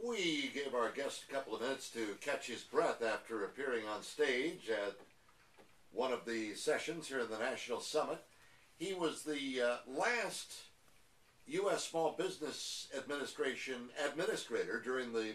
We gave our guest a couple of minutes to catch his breath after appearing on stage at one of the sessions here in the National Summit. He was the last U.S. Small Business Administration administrator during the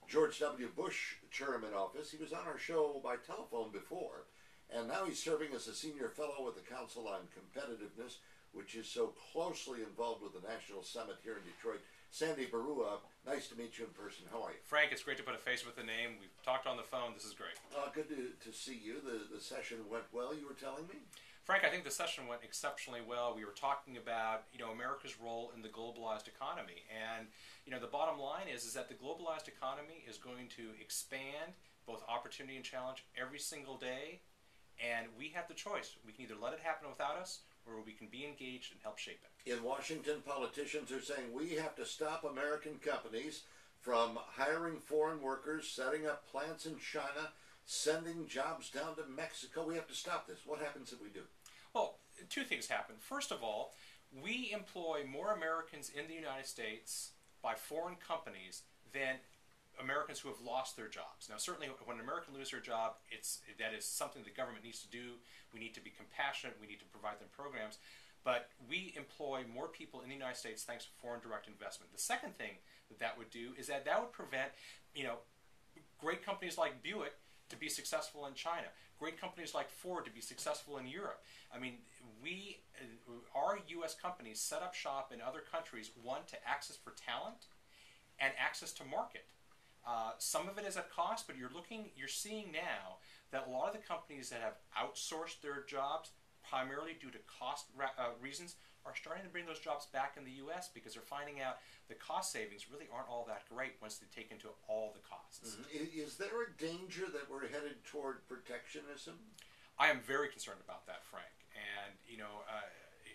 George W. Bush term in office. He was on our show by telephone before, and now he's serving as a senior fellow with the Council on Competitiveness, which is so closely involved with the National Summit here in Detroit. Sandy Baruah, nice to meet you in person. How are you? Frank, it's great to put a face with the name. We've talked on the phone. This is great. Good to see you. The session went well, you were telling me? Frank, I think the session went exceptionally well. We were talking about, America's role in the globalized economy. And, the bottom line is that the globalized economy is going to expand both opportunity and challenge every single day. And we have the choice. We can either let it happen without us, or we can be engaged and help shape it. In Washington, politicians are saying we have to stop American companies from hiring foreign workers, setting up plants in China, sending jobs down to Mexico. We have to stop this. What happens if we do? Well, two things happen. First of all, we employ more Americans in the United States by foreign companies than Americans who have lost their jobs. Now, certainly when an American loses their job, that is something the government needs to do. We need to be compassionate. We need to provide them programs. But we employ more people in the United States thanks to foreign direct investment. The second thing that would do is that would prevent, great companies like Buick to be successful in China, great companies like Ford to be successful in Europe. I mean, our U.S. companies set up shop in other countries, one, to access for talent and access to market. Some of it is at cost, but you're seeing now that a lot of the companies that have outsourced their jobs primarily due to cost reasons are starting to bring those jobs back in the U.S. because they're finding out the cost savings really aren't all that great once they take into all the costs. Mm-hmm. Is there a danger that we're headed toward protectionism? I am very concerned about that, Frank. And,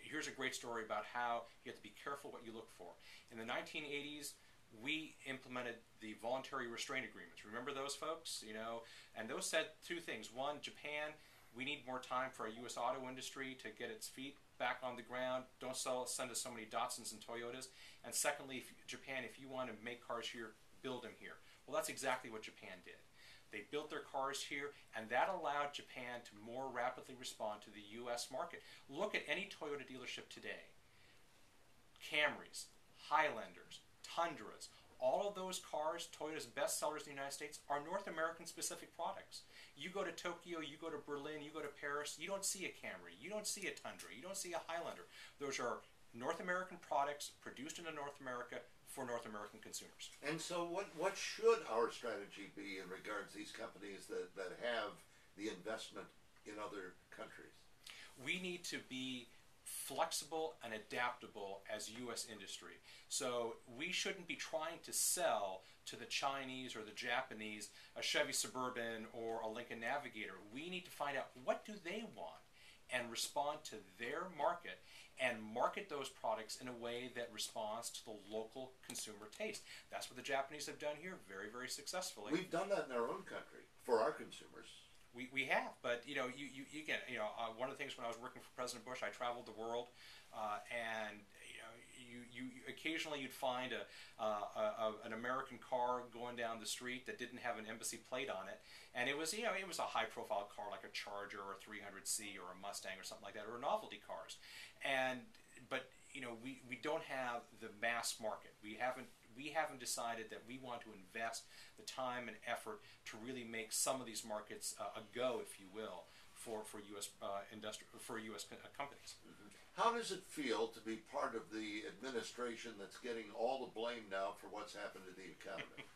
here's a great story about how you have to be careful what you look for. In the 1980s, we implemented the voluntary restraint agreements. Remember those, folks? And those said two things. One, Japan, we need more time for our U.S. auto industry to get its feet back on the ground. Don't send us so many Datsuns and Toyotas. And secondly, Japan, if you want to make cars here, build them here. Well, that's exactly what Japan did. They built their cars here, and that allowed Japan to more rapidly respond to the U.S. market. Look at any Toyota dealership today. Camrys, Highlanders, Tundras, all of those cars, Toyota's best sellers in the United States, are North American specific products. You go to Tokyo, you go to Berlin, you go to Paris, you don't see a Camry, you don't see a Tundra, you don't see a Highlander. Those are North American products produced in North America for North American consumers. And so what should our strategy be in regards to these companies that have the investment in other countries? We need to be flexible and adaptable as U.S. industry. So we shouldn't be trying to sell to the Chinese or the Japanese a Chevy Suburban or a Lincoln Navigator. We need to find out what do they want and respond to their market and market those products in a way that responds to the local consumer taste. That's what the Japanese have done here very, very successfully. We've done that in our own country for our consumers. We have, but you get one of the things when I was working for President Bush, I traveled the world, and you occasionally you'd find an American car going down the street that didn't have an embassy plate on it, and it was a high profile car like a Charger or a 300C or a Mustang or something like that, or novelty cars, but we don't have the mass market. We haven't decided that we want to invest the time and effort to really make some of these markets a go, if you will, for U.S. Companies. Mm-hmm. How does it feel to be part of the administration that's getting all the blame now for what's happened to the economy?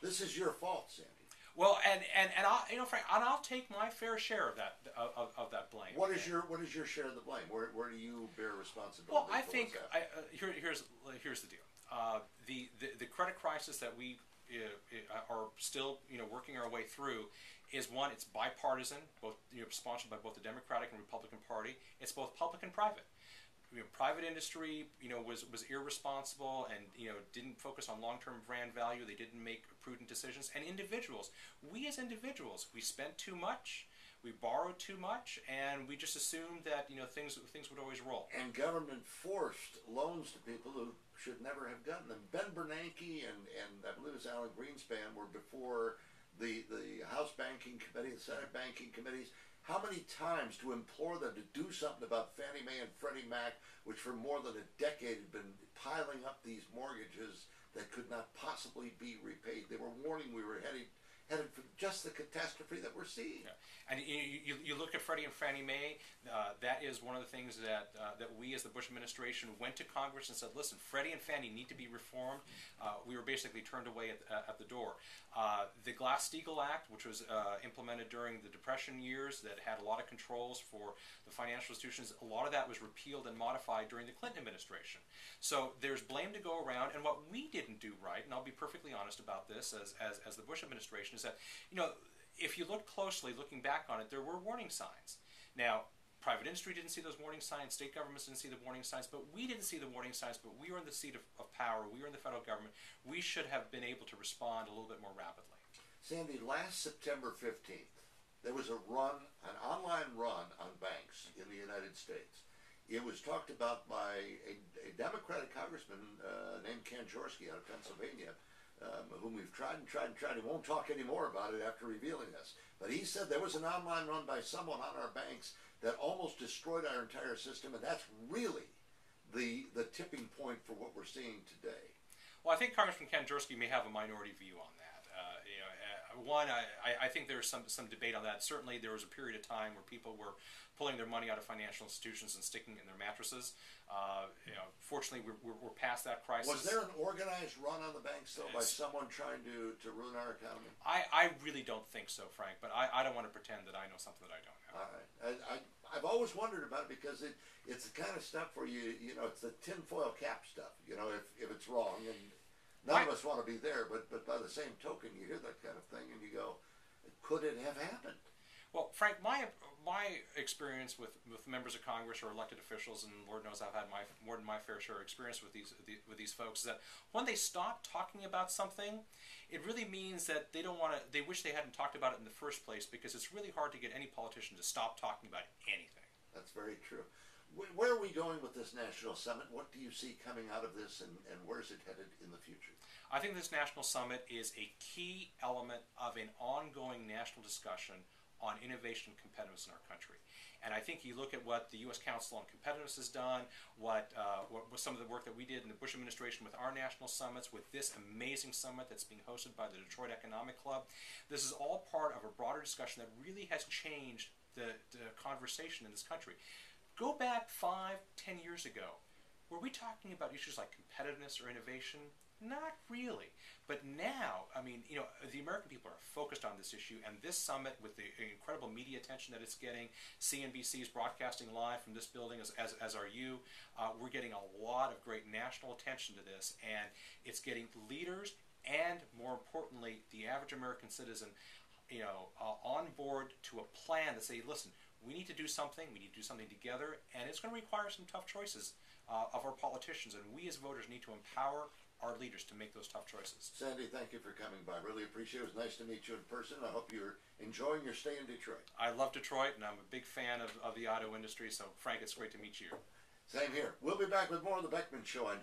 This is your fault, Sandy. Well, and I'll, Frank, and I'll take my fair share of that blame. What is your share of the blame? Where do you bear responsibility? Well, I think here's the deal. The credit crisis that we are still working our way through is one. It's bipartisan, both sponsored by both the Democratic and Republican Party. It's both public and private. Private industry was irresponsible and didn't focus on long-term brand value. They didn't make prudent decisions. And individuals, we as individuals, we spent too much. We borrowed too much, and we just assumed that things would always roll. And government forced loans to people who should never have gotten them. Ben Bernanke and I believe it was Alan Greenspan were before the House Banking Committee, the Senate Banking Committees. How many times to implore them to do something about Fannie Mae and Freddie Mac, which for more than a decade had been piling up these mortgages that could not possibly be repaid. They were warning we were headed for just the catastrophe that we're seeing. Yeah. And you look at Freddie and Fannie Mae, that is one of the things that we as the Bush administration went to Congress and said, listen, Freddie and Fannie need to be reformed. We were basically turned away at the door. The Glass-Steagall Act, which was implemented during the Depression years that had a lot of controls for the financial institutions, a lot of that was repealed and modified during the Clinton administration. So there's blame to go around, and what we didn't do right, and I'll be perfectly honest about this as the Bush administration, is that, if you look closely, looking back on it, there were warning signs. Now, private industry didn't see those warning signs, state governments didn't see the warning signs, but we didn't see the warning signs, but we were in the seat of power, we were in the federal government, we should have been able to respond a little bit more rapidly. Sandy, last September 15th, there was an online run on banks in the United States. It was talked about by a Democratic congressman named Ken Jorsky out of Pennsylvania, whom we've tried and tried and tried. He won't talk anymore about it after revealing this. But he said there was an online run by someone on our banks that almost destroyed our entire system, and that's really the tipping point for what we're seeing today. Well, I think Congressman Ken Jorsky may have a minority view on that. I think there's some debate on that. Certainly, there was a period of time where people were pulling their money out of financial institutions and sticking it in their mattresses. Fortunately, we're past that crisis. Was there an organized run on the banks, though, by someone trying to ruin our economy? I really don't think so, Frank, but I don't want to pretend that I know something that I don't know. All right. I've always wondered about it because it's the kind of stuff where it's the tinfoil cap stuff, if it's wrong. And none of us want to be there, but by the same token, you hear that kind of thing and you go, could it have happened? Well, Frank, my experience with members of Congress or elected officials, and Lord knows I've had more than my fair share of experience with these folks, is that when they stop talking about something, it really means that they wish they hadn't talked about it in the first place, because it's really hard to get any politician to stop talking about anything. That's very true. Where are we going with this national summit? What do you see coming out of this, and where's it headed in the future? I think this national summit is a key element of an ongoing national discussion on innovation and competitiveness in our country. And I think you look at what the U.S. Council on Competitiveness has done, what some of the work that we did in the Bush administration with our national summits, with this amazing summit that's being hosted by the Detroit Economic Club. This is all part of a broader discussion that really has changed the conversation in this country. Go back 5-10 years ago. Were we talking about issues like competitiveness or innovation? Not really. But now, the American people are focused on this issue, and this summit, with the incredible media attention that it's getting, CNBC is broadcasting live from this building, as are you. We're getting a lot of great national attention to this, and it's getting leaders and, more importantly, the average American citizen, on board to a plan that say, listen, we need to do something. We need to do something together, and it's going to require some tough choices of our politicians, and we as voters need to empower our leaders to make those tough choices. Sandy, thank you for coming by. Really appreciate it. It was nice to meet you in person. I hope you're enjoying your stay in Detroit. I love Detroit, and I'm a big fan of the auto industry, so Frank, it's great to meet you. Same here. We'll be back with more of the Beckman Show on